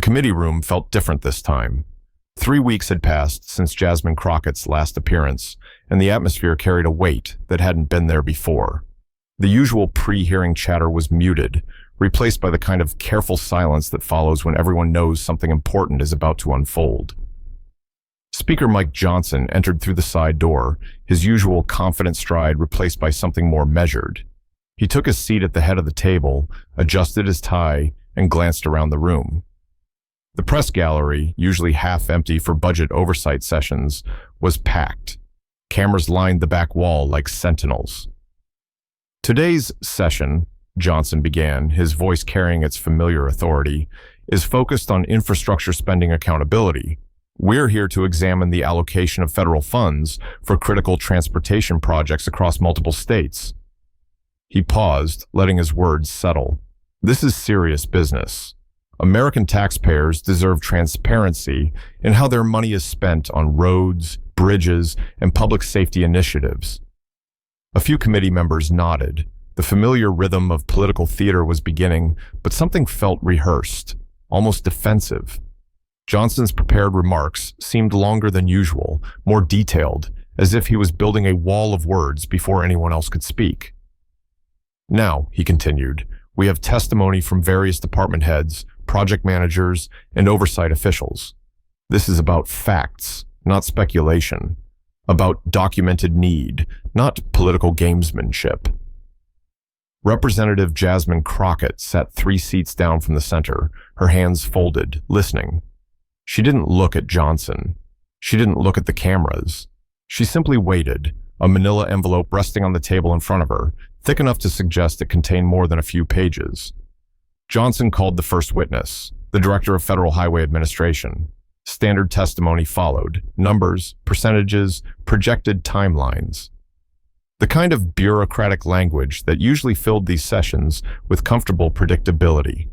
committee room felt different this time. 3 weeks had passed since Jasmine Crockett's last appearance, and the atmosphere carried a weight that hadn't been there before. The usual pre-hearing chatter was muted, replaced by the kind of careful silence that follows when everyone knows something important is about to unfold. Speaker Mike Johnson entered through the side door, his usual confident stride replaced by something more measured. He took his seat at the head of the table, adjusted his tie, and glanced around the room. The press gallery, usually half empty for budget oversight sessions, was packed. Cameras lined the back wall like sentinels. Today's session, Johnson began, his voice carrying its familiar authority, is focused on infrastructure spending accountability. We're here to examine the allocation of federal funds for critical transportation projects across multiple states. He paused, letting his words settle. This is serious business. American taxpayers deserve transparency in how their money is spent on roads, bridges, and public safety initiatives. A few committee members nodded. The familiar rhythm of political theater was beginning, but something felt rehearsed, almost defensive. Johnson's prepared remarks seemed longer than usual, more detailed, as if he was building a wall of words before anyone else could speak. Now, he continued, we have testimony from various department heads, project managers, and oversight officials. This is about facts, not speculation. About documented need, not political gamesmanship. Representative Jasmine Crockett sat 3 seats down from the center, her hands folded, listening. She didn't look at Johnson. She didn't look at the cameras. She simply waited, a manila envelope resting on the table in front of her, thick enough to suggest it contained more than a few pages. Johnson called the first witness, the Director of Federal Highway Administration. Standard testimony followed, numbers, percentages, projected timelines. The kind of bureaucratic language that usually filled these sessions with comfortable predictability.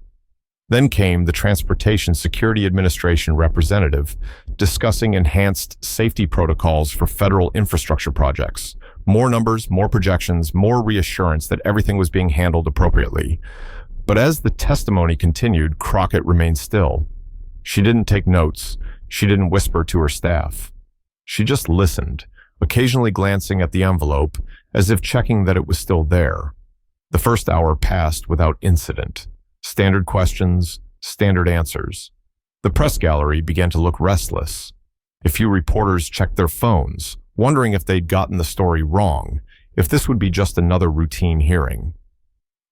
Then came the Transportation Security Administration representative discussing enhanced safety protocols for federal infrastructure projects. More numbers, more projections, more reassurance that everything was being handled appropriately. But as the testimony continued, Crockett remained still. She didn't take notes. She didn't whisper to her staff. She just listened, occasionally glancing at the envelope as if checking that it was still there. The first hour passed without incident. Standard questions, standard answers. The press gallery began to look restless. A few reporters checked their phones, wondering if they'd gotten the story wrong, if this would be just another routine hearing.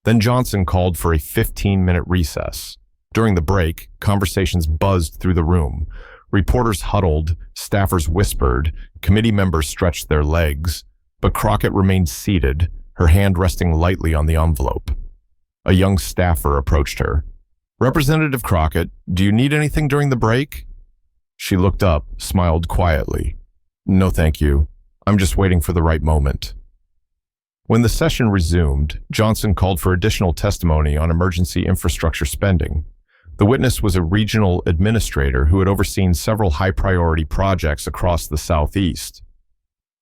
Then Johnson called for a 15-minute recess. During the break, conversations buzzed through the room. Reporters huddled, staffers whispered, committee members stretched their legs, but Crockett remained seated, her hand resting lightly on the envelope. A young staffer approached her. Representative Crockett, do you need anything during the break? She looked up, smiled quietly. No, thank you. I'm just waiting for the right moment. When the session resumed, Johnson called for additional testimony on emergency infrastructure spending. The witness was a regional administrator who had overseen several high-priority projects across the Southeast.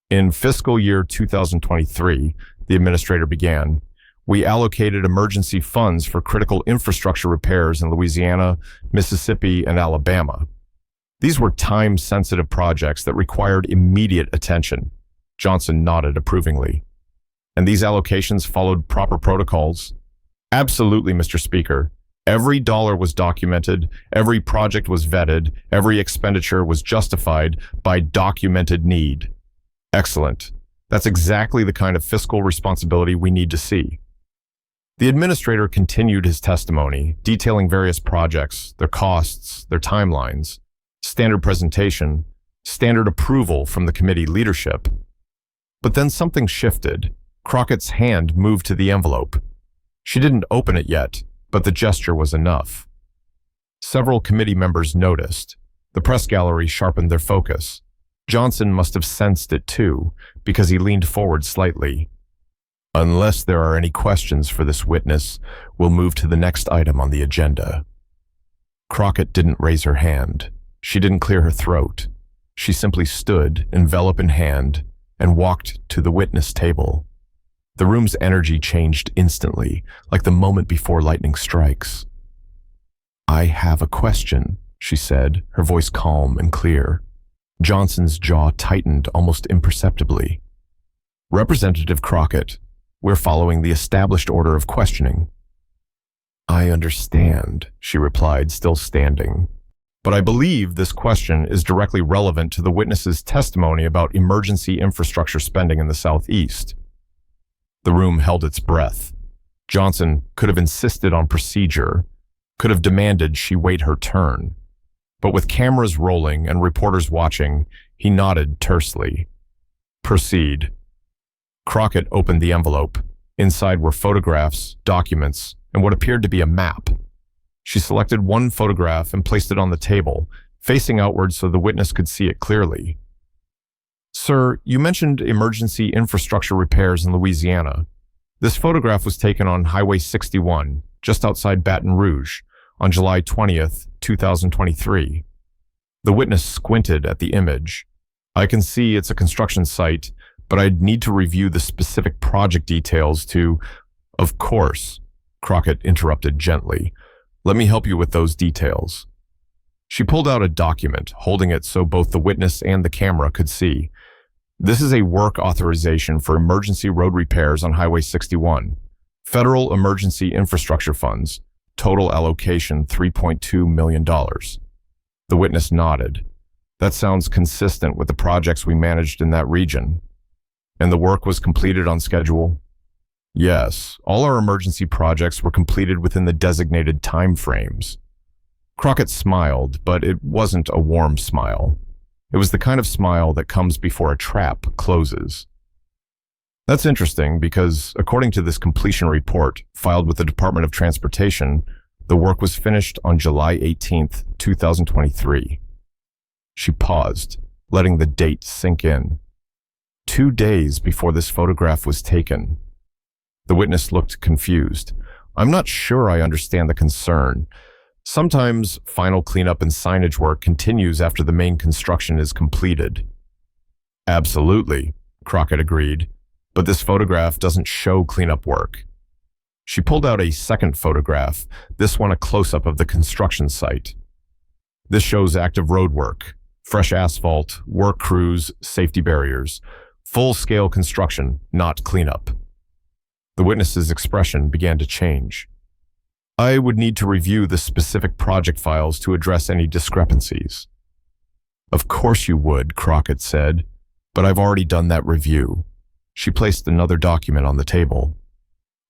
In fiscal year 2023, the administrator began, we allocated emergency funds for critical infrastructure repairs in Louisiana, Mississippi, and Alabama. These were time-sensitive projects that required immediate attention. Johnson nodded approvingly. And these allocations followed proper protocols? Absolutely, Mr. Speaker. Every dollar was documented, every project was vetted, every expenditure was justified by documented need. Excellent. That's exactly the kind of fiscal responsibility we need to see. The administrator continued his testimony, detailing various projects, their costs, their timelines, standard presentation, standard approval from the committee leadership. But then something shifted. Crockett's hand moved to the envelope. She didn't open it yet, but the gesture was enough. Several committee members noticed. The press gallery sharpened their focus. Johnson must have sensed it too, because he leaned forward slightly. Unless there are any questions for this witness, we'll move to the next item on the agenda. Crockett didn't raise her hand. She didn't clear her throat. She simply stood, envelope in hand, and walked to the witness table. The room's energy changed instantly, like the moment before lightning strikes. "I have a question," she said, her voice calm and clear. Johnson's jaw tightened almost imperceptibly. "Representative Crockett, we're following the established order of questioning." "I understand," she replied, still standing. "But I believe this question is directly relevant to the witness's testimony about emergency infrastructure spending in the Southeast." The room held its breath. Johnson could have insisted on procedure, could have demanded she wait her turn. But with cameras rolling and reporters watching, he nodded tersely. "Proceed." Crockett opened the envelope. Inside were photographs, documents, and what appeared to be a map. She selected one photograph and placed it on the table, facing outward so the witness could see it clearly. "Sir, you mentioned emergency infrastructure repairs in Louisiana. This photograph was taken on Highway 61, just outside Baton Rouge, on July 20th, 2023. The witness squinted at the image. "I can see it's a construction site, but I'd need to review the specific project details to—" "Of course," Crockett interrupted gently. "Let me help you with those details." She pulled out a document, holding it so both the witness and the camera could see. "This is a work authorization for emergency road repairs on Highway 61. Federal Emergency Infrastructure Funds. Total allocation $3.2 million. The witness nodded. "That sounds consistent with the projects we managed in that region." "And the work was completed on schedule?" "Yes, all our emergency projects were completed within the designated time frames." Crockett smiled, but it wasn't a warm smile. It was the kind of smile that comes before a trap closes. "That's interesting because, according to this completion report filed with the Department of Transportation, the work was finished on July 18th, 2023. She paused, letting the date sink in. 2 days before this photograph was taken. The witness looked confused. "I'm not sure I understand the concern. Sometimes final cleanup and signage work continues after the main construction is completed." "Absolutely," Crockett agreed, "but this photograph doesn't show cleanup work." She pulled out a second photograph, this one a close-up of the construction site. "This shows active road work, fresh asphalt, work crews, safety barriers, full-scale construction, not cleanup." The witness's expression began to change. "I would need to review the specific project files to address any discrepancies." "Of course you would," Crockett said, "but I've already done that review." She placed another document on the table.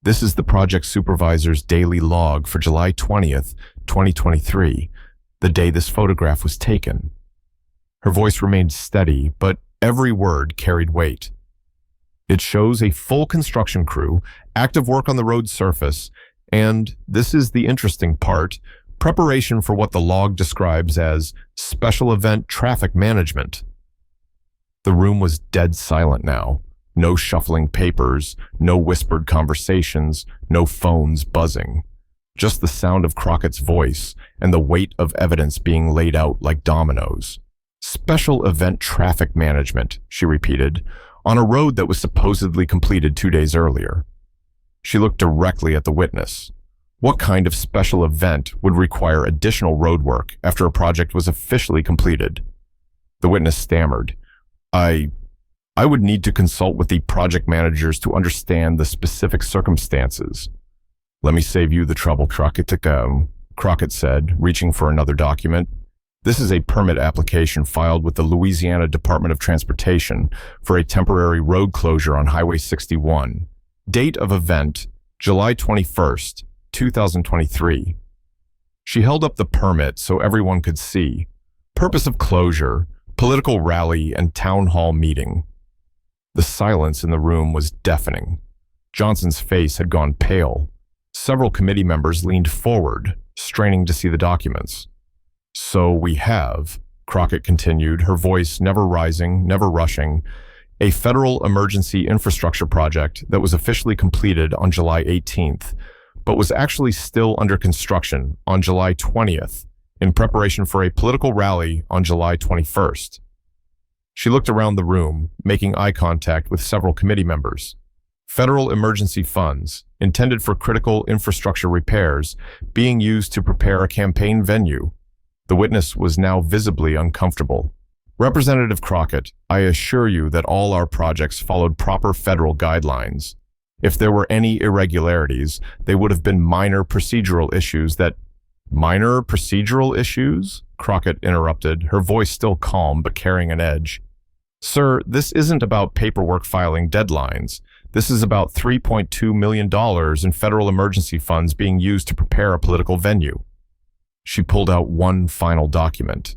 "This is the project supervisor's daily log for July 20th, 2023, the day this photograph was taken." Her voice remained steady, but every word carried weight. "It shows a full construction crew, active work on the road surface, and, this is the interesting part, preparation for what the log describes as special event traffic management." The room was dead silent now. No shuffling papers, no whispered conversations, no phones buzzing. Just the sound of Crockett's voice and the weight of evidence being laid out like dominoes. "Special event traffic management," she repeated, "on a road that was supposedly completed 2 days earlier." She looked directly at the witness. What kind of special event would require additional road work after a project was officially completed? The witness stammered. I would need to consult with the project managers to understand the specific circumstances." "Let me save you the trouble, Crockett, Crockett said, reaching for another document. "This is a permit application filed with the Louisiana Department of Transportation for a temporary road closure on Highway 61. Date of event, July 21st, 2023. She held up the permit so everyone could see. Purpose of closure, political rally and town hall meeting. The silence in the room was deafening. Johnson's face had gone pale. Several committee members leaned forward, straining to see the documents. "So we have," Crockett continued, her voice never rising, never rushing, "a federal emergency infrastructure project that was officially completed on July 18th, but was actually still under construction on July 20th, in preparation for a political rally on July 21st. She looked around the room, making eye contact with several committee members. Federal emergency funds, intended for critical infrastructure repairs, being used to prepare a campaign venue. The witness was now visibly uncomfortable. Representative Crockett, I assure you that all our projects followed proper federal guidelines. If there were any irregularities, they would have been minor procedural issues that— Minor procedural issues? Crockett interrupted, her voice still calm but carrying an edge. Sir, this isn't about paperwork filing deadlines. This is about $3.2 million in federal emergency funds being used to prepare a political venue. She pulled out one final document.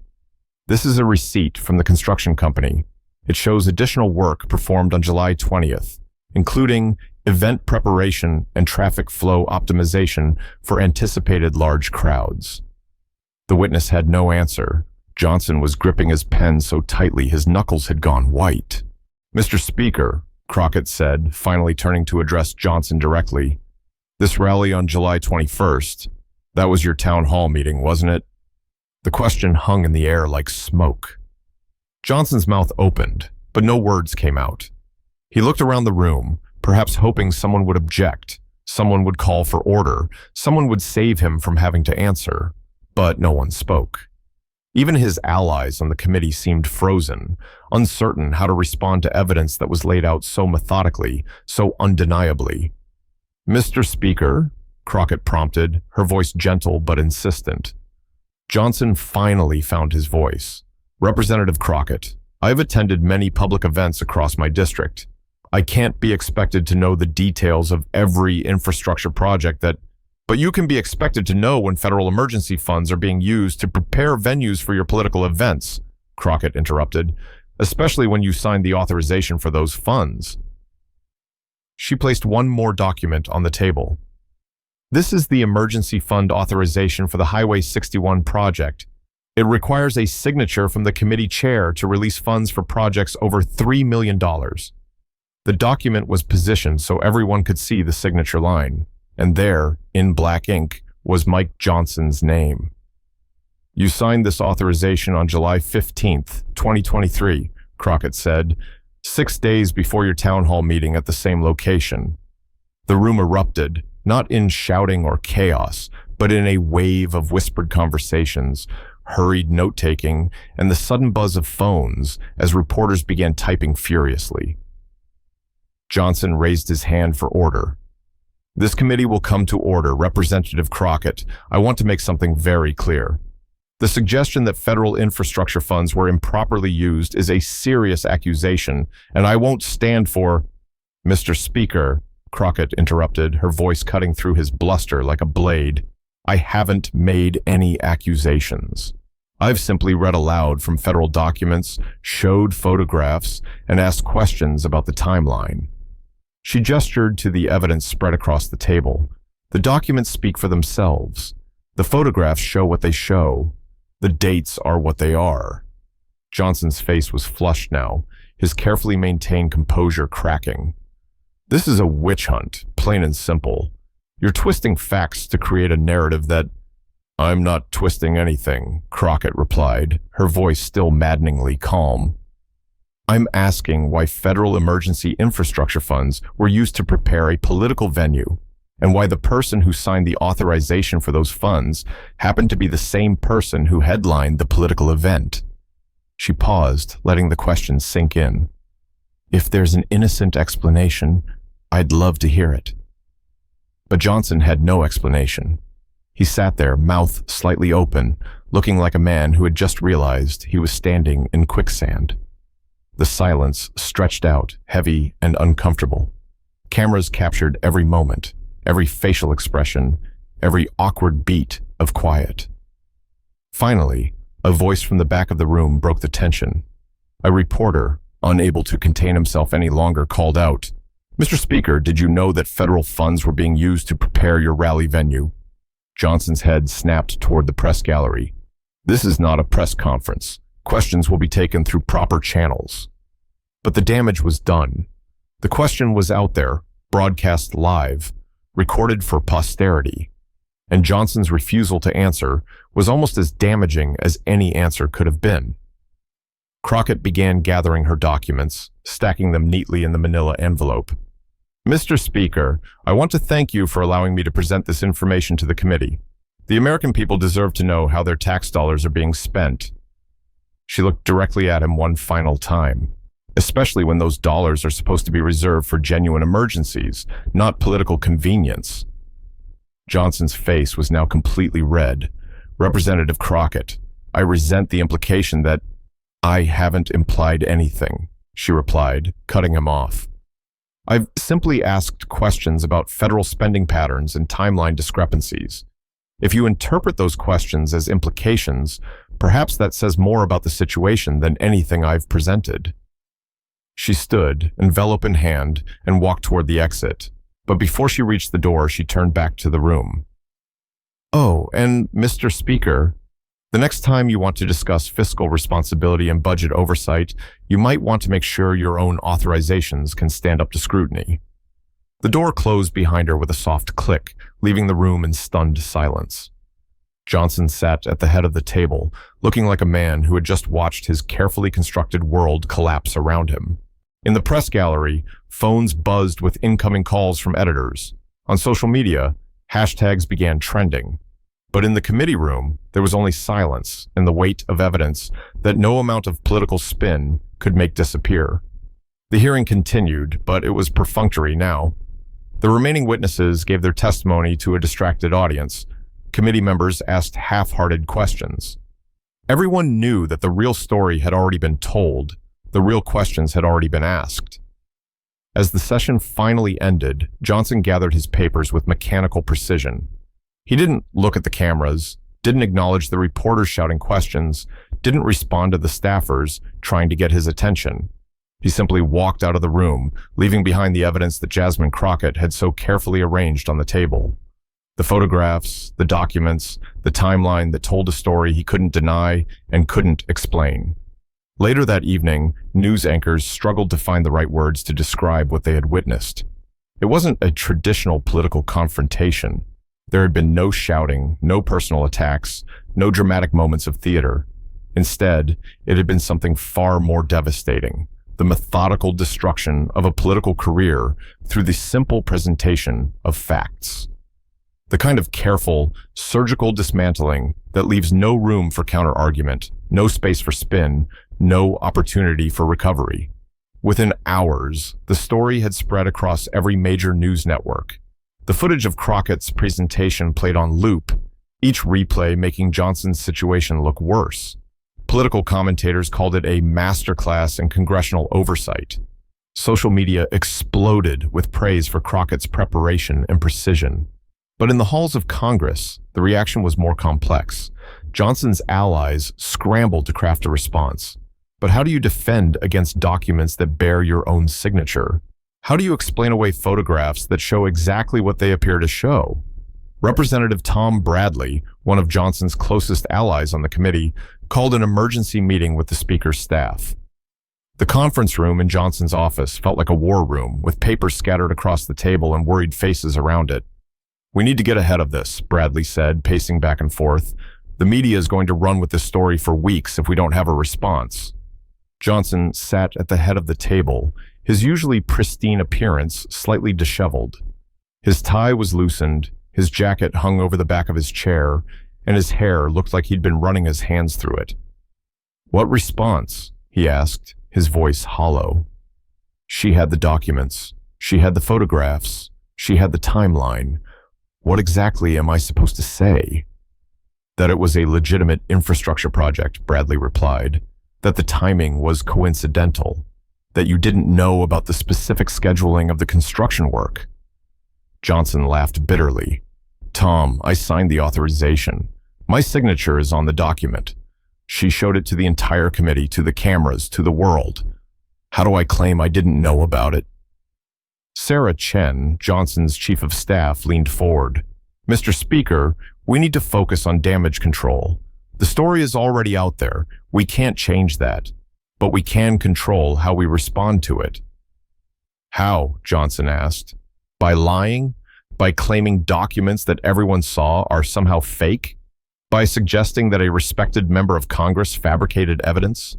This is a receipt from the construction company. It shows additional work performed on July 20th, including event preparation and traffic flow optimization for anticipated large crowds. The witness had no answer. Johnson was gripping his pen so tightly his knuckles had gone white. Mr. Speaker, Crockett said, finally turning to address Johnson directly, this rally on July 21st, that was your town hall meeting, wasn't it? The question hung in the air like smoke. Johnson's mouth opened, but no words came out. He looked around the room, perhaps hoping someone would object, someone would call for order, someone would save him from having to answer, but no one spoke. Even his allies on the committee seemed frozen, uncertain how to respond to evidence that was laid out so methodically, so undeniably. Mr. Speaker, Crockett prompted, her voice gentle but insistent. Johnson finally found his voice. Representative Crockett, I have attended many public events across my district. I can't be expected to know the details of every infrastructure project but you can be expected to know when federal emergency funds are being used to prepare venues for your political events, Crockett interrupted, especially when you signed the authorization for those funds. She placed one more document on the table. This is the emergency fund authorization for the Highway 61 project. It requires a signature from the committee chair to release funds for projects over $3 million. The document was positioned so everyone could see the signature line, and there, in black ink, was Mike Johnson's name. You signed this authorization on July 15th, 2023, Crockett said, 6 days before your town hall meeting at the same location. The room erupted, not in shouting or chaos, but in a wave of whispered conversations, hurried note-taking, and the sudden buzz of phones as reporters began typing furiously. Johnson raised his hand for order. This committee will come to order, Representative Crockett. I want to make something very clear. The suggestion that federal infrastructure funds were improperly used is a serious accusation, and I won't stand for— Mr. Speaker, Crockett interrupted, her voice cutting through his bluster like a blade. I haven't made any accusations. I've simply read aloud from federal documents, showed photographs, and asked questions about the timeline. She gestured to the evidence spread across the table. The documents speak for themselves. The photographs show what they show. The dates are what they are. Johnson's face was flushed now, his carefully maintained composure cracking. This is a witch hunt, plain and simple. You're twisting facts to create a narrative that— I'm not twisting anything, Crockett replied, her voice still maddeningly calm. I'm asking why federal emergency infrastructure funds were used to prepare a political venue, and why the person who signed the authorization for those funds happened to be the same person who headlined the political event. She paused, letting the question sink in. If there's an innocent explanation, I'd love to hear it. But Johnson had no explanation. He sat there, mouth slightly open, looking like a man who had just realized he was standing in quicksand. The silence stretched out, heavy and uncomfortable. Cameras captured every moment, every facial expression, every awkward beat of quiet. Finally, a voice from the back of the room broke the tension. A reporter, unable to contain himself any longer, called out, Mr. Speaker, did you know that federal funds were being used to prepare your rally venue? Johnson's head snapped toward the press gallery. This is not a press conference. Questions will be taken through proper channels. But the damage was done. The question was out there, broadcast live, recorded for posterity. And Johnson's refusal to answer was almost as damaging as any answer could have been. Crockett began gathering her documents, stacking them neatly in the manila envelope. Mr. Speaker, I want to thank you for allowing me to present this information to the committee. The American people deserve to know how their tax dollars are being spent. She looked directly at him one final time, especially when those dollars are supposed to be reserved for genuine emergencies, not political convenience. Johnson's face was now completely red. Representative Crockett, I resent the implication that I haven't implied anything, she replied, cutting him off. I've simply asked questions about federal spending patterns and timeline discrepancies. If you interpret those questions as implications, perhaps that says more about the situation than anything I've presented. She stood, envelope in hand, and walked toward the exit. But before she reached the door, she turned back to the room. Oh, and Mr. Speaker, the next time you want to discuss fiscal responsibility and budget oversight, you might want to make sure your own authorizations can stand up to scrutiny. The door closed behind her with a soft click, leaving the room in stunned silence. Johnson sat at the head of the table, looking like a man who had just watched his carefully constructed world collapse around him. In the press gallery, phones buzzed with incoming calls from editors. On social media, hashtags began trending. But in the committee room, there was only silence and the weight of evidence that no amount of political spin could make disappear. The hearing continued, but it was perfunctory now. The remaining witnesses gave their testimony to a distracted audience. Committee members asked half-hearted questions. Everyone knew that the real story had already been told. The real questions had already been asked. As the session finally ended, Johnson gathered his papers with mechanical precision. He didn't look at the cameras, didn't acknowledge the reporters shouting questions, didn't respond to the staffers trying to get his attention. He simply walked out of the room, leaving behind the evidence that Jasmine Crockett had so carefully arranged on the table. The photographs, the documents, the timeline that told a story he couldn't deny and couldn't explain. Later that evening, news anchors struggled to find the right words to describe what they had witnessed. It wasn't a traditional political confrontation. There had been no shouting, no personal attacks, no dramatic moments of theater. Instead, it had been something far more devastating, the methodical destruction of a political career through the simple presentation of facts. The kind of careful, surgical dismantling that leaves no room for counter-argument, no space for spin, no opportunity for recovery. Within hours, the story had spread across every major news network. The footage of Crockett's presentation played on loop, each replay making Johnson's situation look worse. Political commentators called it a masterclass in congressional oversight. Social media exploded with praise for Crockett's preparation and precision. But in the halls of Congress, the reaction was more complex. Johnson's allies scrambled to craft a response. But how do you defend against documents that bear your own signature? How do you explain away photographs that show exactly what they appear to show? Representative Tom Bradley, one of Johnson's closest allies on the committee, called an emergency meeting with the Speaker's staff. The conference room in Johnson's office felt like a war room, with papers scattered across the table and worried faces around it. We need to get ahead of this, Bradley said, pacing back and forth. The media is going to run with this story for weeks if we don't have a response. Johnson sat at the head of the table, his usually pristine appearance slightly disheveled. His tie was loosened, his jacket hung over the back of his chair, and his hair looked like he'd been running his hands through it. What response? He asked, his voice hollow. She had the documents. She had the photographs. She had the timeline. What exactly am I supposed to say? That it was a legitimate infrastructure project, Bradley replied. That the timing was coincidental. That you didn't know about the specific scheduling of the construction work. Johnson laughed bitterly. Tom, I signed the authorization. My signature is on the document. She showed it to the entire committee, to the cameras, to the world. How do I claim I didn't know about it? Sarah Chen, Johnson's chief of staff, leaned forward. Mr. Speaker, we need to focus on damage control. The story is already out there. We can't change that. But we can control how we respond to it. How? Johnson asked. By lying? By claiming documents that everyone saw are somehow fake? By suggesting that a respected member of Congress fabricated evidence?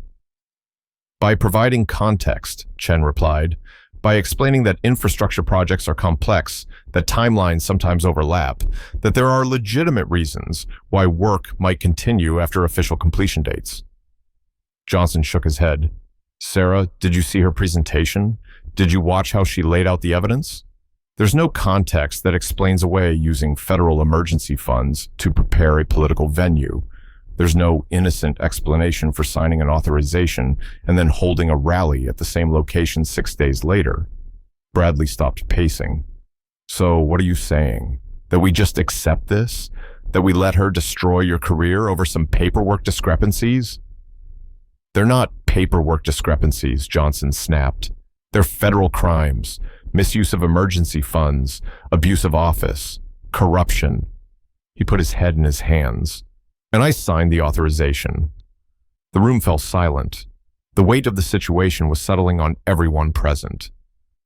By providing context, Chen replied. by explaining that infrastructure projects are complex, that timelines sometimes overlap, that there are legitimate reasons why work might continue after official completion dates. Johnson shook his head. Sarah, did you see her presentation? Did you watch how she laid out the evidence? There's no context that explains away using federal emergency funds to prepare a political venue. There's no innocent explanation for signing an authorization and then holding a rally at the same location 6 days later. Bradley stopped pacing. So what are you saying? That we just accept this? That we let her destroy your career over some paperwork discrepancies? They're not paperwork discrepancies, Johnson snapped. They're federal crimes, misuse of emergency funds, abuse of office, corruption. He put his head in his hands. And I signed the authorization. The room fell silent. The weight of the situation was settling on everyone present.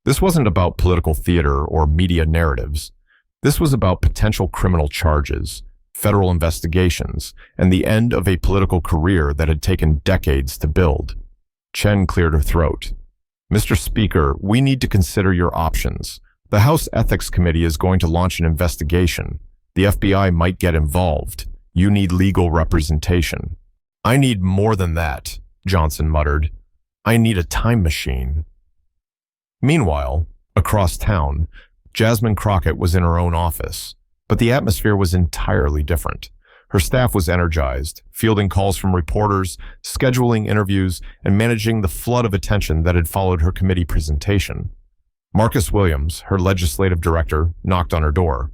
This wasn't about political theater or media narratives. This was about potential criminal charges, federal investigations, and the end of a political career that had taken decades to build. Chen cleared her throat. Mr. Speaker, we need to consider your options. The House Ethics Committee is going to launch an investigation. The FBI might get involved. You need legal representation. I need more than that, Johnson muttered. I need a time machine. Meanwhile, across town, Jasmine Crockett was in her own office, but the atmosphere was entirely different. Her staff was energized, fielding calls from reporters, scheduling interviews, and managing the flood of attention that had followed her committee presentation. Marcus Williams, her legislative director, knocked on her door.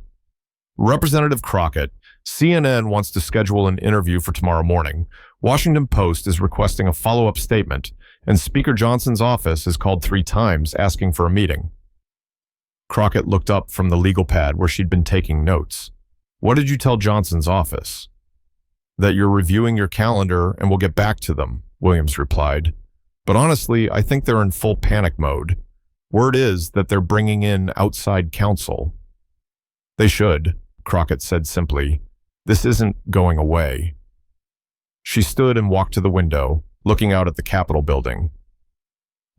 Representative Crockett, CNN wants to schedule an interview for tomorrow morning. Washington Post is requesting a follow-up statement, and Speaker Johnson's office has called 3 times asking for a meeting. Crockett looked up from the legal pad where she'd been taking notes. What did you tell Johnson's office? That you're reviewing your calendar and we'll get back to them, Williams replied. But honestly, I think they're in full panic mode. Word is that they're bringing in outside counsel. They should, Crockett said simply. This isn't going away. She stood and walked to the window, looking out at the Capitol building.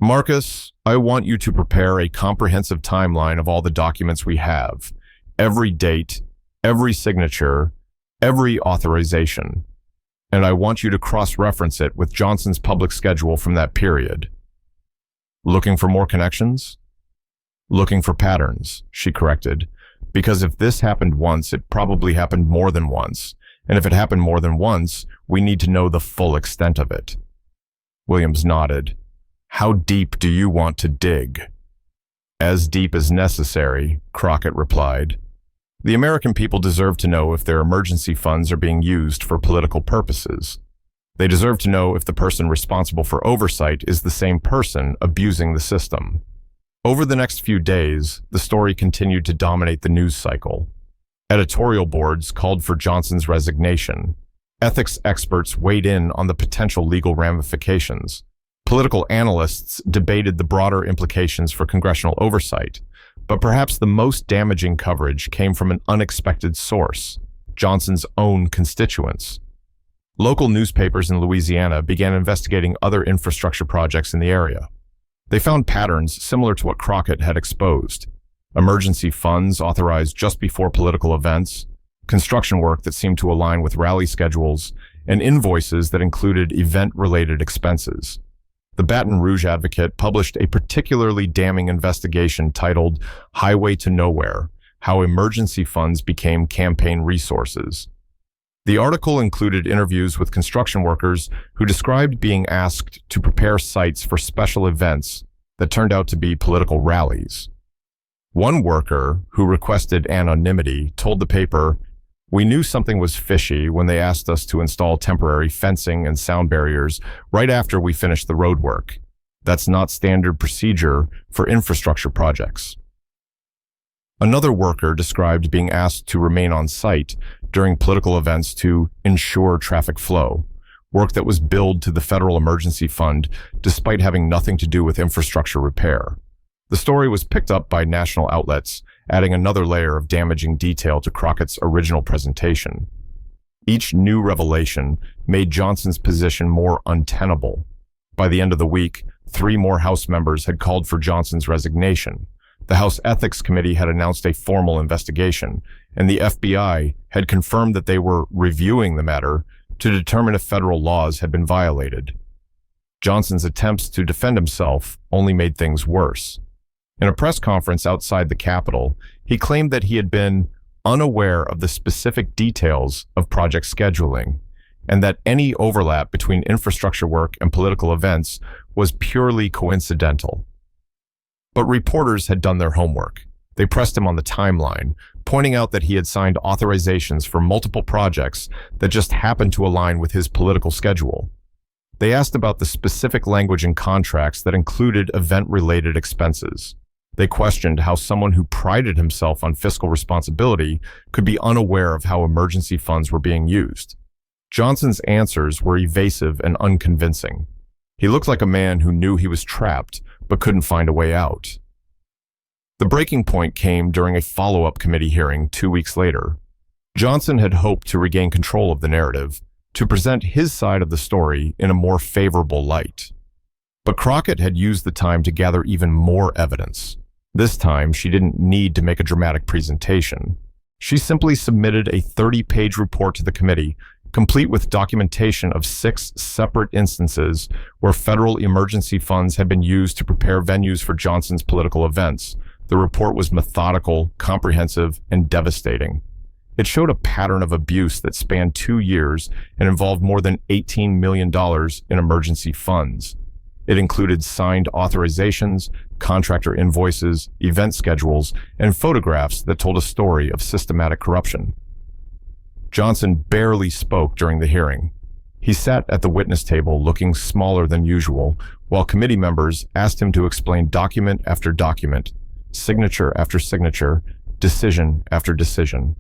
Marcus, I want you to prepare a comprehensive timeline of all the documents we have. Every date, every signature, every authorization. And I want you to cross-reference it with Johnson's public schedule from that period. Looking for more connections? Looking for patterns, she corrected. Because if this happened once, it probably happened more than once. And if it happened more than once, we need to know the full extent of it. Williams nodded. How deep do you want to dig? As deep as necessary, Crockett replied. The American people deserve to know if their emergency funds are being used for political purposes. They deserve to know if the person responsible for oversight is the same person abusing the system. Over the next few days, the story continued to dominate the news cycle. Editorial boards called for Johnson's resignation. Ethics experts weighed in on the potential legal ramifications. Political analysts debated the broader implications for congressional oversight. But perhaps the most damaging coverage came from an unexpected source, Johnson's own constituents. Local newspapers in Louisiana began investigating other infrastructure projects in the area. They found patterns similar to what Crockett had exposed. Emergency funds authorized just before political events, construction work that seemed to align with rally schedules, and invoices that included event-related expenses. The Baton Rouge Advocate published a particularly damning investigation titled Highway to Nowhere: How Emergency Funds Became Campaign Resources. The article included interviews with construction workers who described being asked to prepare sites for special events that turned out to be political rallies. One worker, who requested anonymity, told the paper, "We knew something was fishy when they asked us to install temporary fencing and sound barriers right after we finished the road work. That's not standard procedure for infrastructure projects." Another worker described being asked to remain on site during political events to ensure traffic flow, work that was billed to the Federal Emergency Fund despite having nothing to do with infrastructure repair. The story was picked up by national outlets, adding another layer of damaging detail to Crockett's original presentation. Each new revelation made Johnson's position more untenable. By the end of the week, 3 more House members had called for Johnson's resignation. The House Ethics Committee had announced a formal investigation, and the FBI had confirmed that they were reviewing the matter to determine if federal laws had been violated. Johnson's attempts to defend himself only made things worse. In a press conference outside the Capitol, he claimed that he had been unaware of the specific details of project scheduling, and that any overlap between infrastructure work and political events was purely coincidental. But reporters had done their homework. They pressed him on the timeline, pointing out that he had signed authorizations for multiple projects that just happened to align with his political schedule. They asked about the specific language in contracts that included event-related expenses. They questioned how someone who prided himself on fiscal responsibility could be unaware of how emergency funds were being used. Johnson's answers were evasive and unconvincing. He looked like a man who knew he was trapped but couldn't find a way out. The breaking point came during a follow-up committee hearing 2 weeks later. Johnson had hoped to regain control of the narrative, to present his side of the story in a more favorable light. But Crockett had used the time to gather even more evidence. This time, she didn't need to make a dramatic presentation. She simply submitted a 30-page report to the committee, complete with documentation of 6 separate instances where federal emergency funds had been used to prepare venues for Johnson's political events. The report was methodical, comprehensive, and devastating. It showed a pattern of abuse that spanned 2 years and involved more than $18 million in emergency funds. It included signed authorizations, contractor invoices, event schedules, and photographs that told a story of systematic corruption. Johnson barely spoke during the hearing. He sat at the witness table looking smaller than usual, while committee members asked him to explain document after document, signature after signature, decision after decision.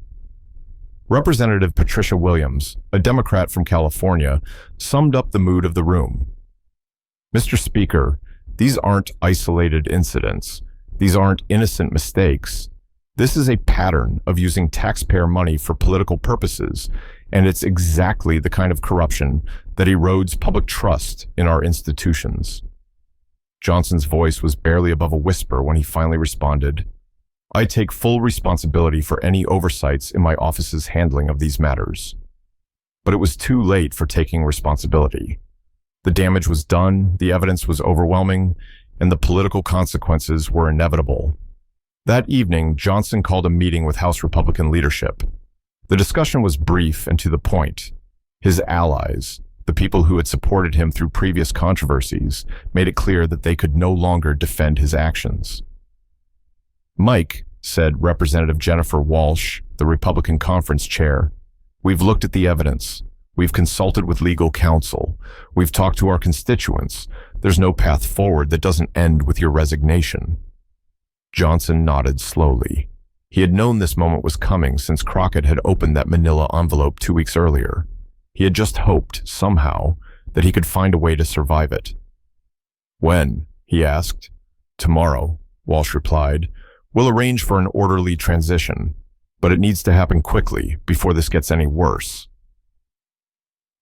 Representative Patricia Williams, a Democrat from California, summed up the mood of the room. "Mr. Speaker, these aren't isolated incidents. These aren't innocent mistakes. This is a pattern of using taxpayer money for political purposes, and it's exactly the kind of corruption that erodes public trust in our institutions." Johnson's voice was barely above a whisper when he finally responded, "I take full responsibility for any oversights in my office's handling of these matters." But it was too late for taking responsibility. The damage was done, the evidence was overwhelming, and the political consequences were inevitable. That evening, Johnson called a meeting with House Republican leadership. The discussion was brief and to the point. His allies, the people who had supported him through previous controversies, made it clear that they could no longer defend his actions. "Mike," said Representative Jennifer Walsh, the Republican conference chair, "we've looked at the evidence. We've consulted with legal counsel. We've talked to our constituents. There's no path forward that doesn't end with your resignation." Johnson nodded slowly. He had known this moment was coming since Crockett had opened that manila envelope 2 weeks earlier. He had just hoped, somehow, that he could find a way to survive it. "When?" he asked. "Tomorrow," Walsh replied. "We'll arrange for an orderly transition, but it needs to happen quickly before this gets any worse."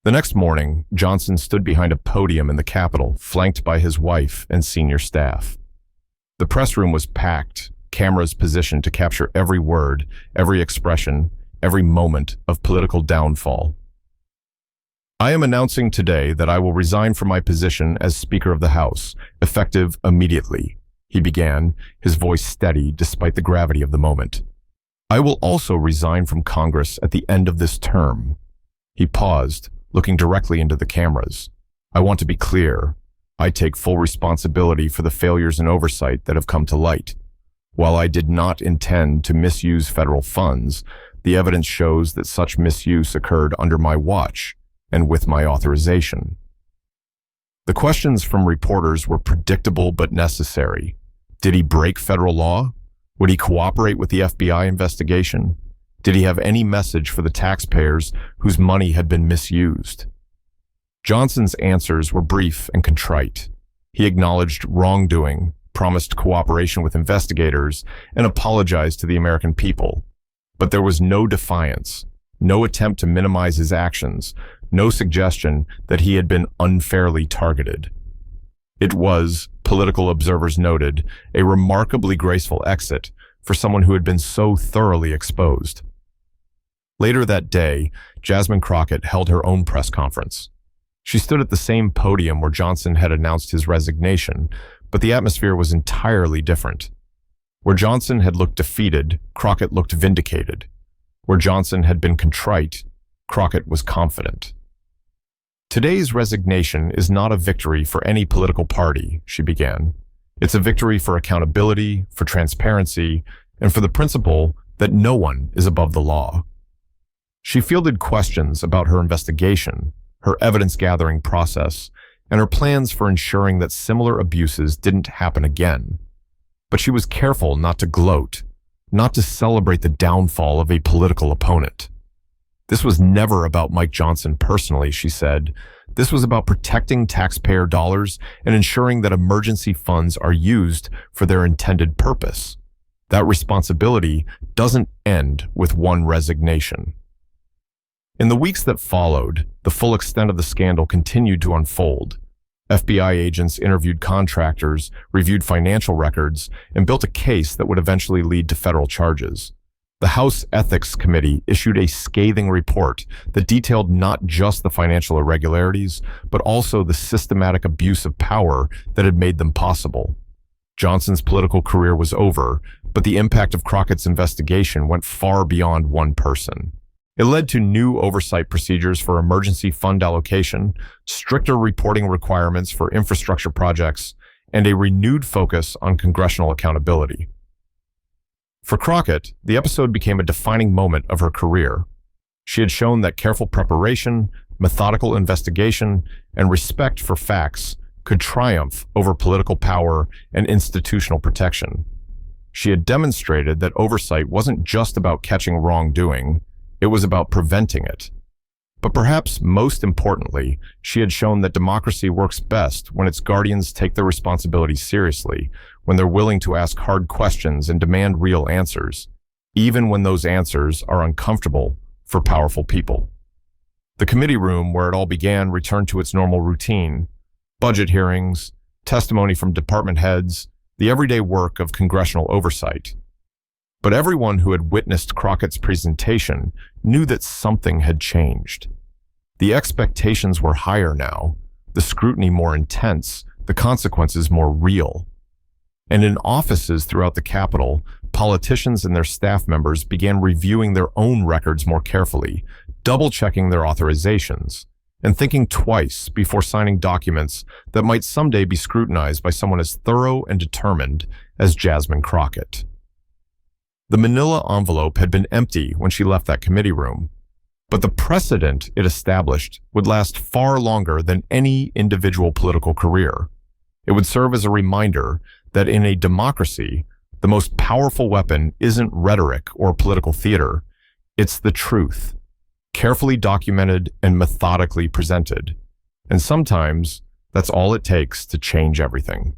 The next morning, Johnson stood behind a podium in the Capitol, flanked by his wife and senior staff. The press room was packed, cameras positioned to capture every word, every expression, every moment of political downfall. "I am announcing today that I will resign from my position as Speaker of the House, effective immediately," he began, his voice steady despite the gravity of the moment. "I will also resign from Congress at the end of this term." He paused, looking directly into the cameras. "I want to be clear. I take full responsibility for the failures and oversight that have come to light. While I did not intend to misuse federal funds, the evidence shows that such misuse occurred under my watch and with my authorization." The questions from reporters were predictable but necessary. Did he break federal law? Would he cooperate with the FBI investigation? Did he have any message for the taxpayers whose money had been misused? Johnson's answers were brief and contrite. He acknowledged wrongdoing, promised cooperation with investigators, and apologized to the American people. But there was no defiance, no attempt to minimize his actions, no suggestion that he had been unfairly targeted. It was, political observers noted, a remarkably graceful exit for someone who had been so thoroughly exposed. Later that day, Jasmine Crockett held her own press conference. She stood at the same podium where Johnson had announced his resignation, but the atmosphere was entirely different. Where Johnson had looked defeated, Crockett looked vindicated. Where Johnson had been contrite, Crockett was confident. "Today's resignation is not a victory for any political party," she began. "It's a victory for accountability, for transparency, and for the principle that no one is above the law." She fielded questions about her investigation, her evidence-gathering process, and her plans for ensuring that similar abuses didn't happen again. But she was careful not to gloat, not to celebrate the downfall of a political opponent. "This was never about Mike Johnson personally," she said. "This was about protecting taxpayer dollars and ensuring that emergency funds are used for their intended purpose. That responsibility doesn't end with one resignation." In the weeks that followed, the full extent of the scandal continued to unfold. FBI agents interviewed contractors, reviewed financial records, and built a case that would eventually lead to federal charges. The House Ethics Committee issued a scathing report that detailed not just the financial irregularities, but also the systematic abuse of power that had made them possible. Johnson's political career was over, but the impact of Crockett's investigation went far beyond one person. It led to new oversight procedures for emergency fund allocation, stricter reporting requirements for infrastructure projects, and a renewed focus on congressional accountability. For Crockett, the episode became a defining moment of her career. She had shown that careful preparation, methodical investigation, and respect for facts could triumph over political power and institutional protection. She had demonstrated that oversight wasn't just about catching wrongdoing, it was about preventing it. But perhaps most importantly, she had shown that democracy works best when its guardians take their responsibilities seriously, when they're willing to ask hard questions and demand real answers, even when those answers are uncomfortable for powerful people. The committee room where it all began returned to its normal routine: budget hearings, testimony from department heads, the everyday work of congressional oversight. But everyone who had witnessed Crockett's presentation knew that something had changed. The expectations were higher now, the scrutiny more intense, the consequences more real. And in offices throughout the Capitol, politicians and their staff members began reviewing their own records more carefully, double-checking their authorizations, and thinking twice before signing documents that might someday be scrutinized by someone as thorough and determined as Jasmine Crockett. The manila envelope had been empty when she left that committee room, but the precedent it established would last far longer than any individual political career. It would serve as a reminder that in a democracy, the most powerful weapon isn't rhetoric or political theater, it's the truth, carefully documented and methodically presented. And sometimes, that's all it takes to change everything.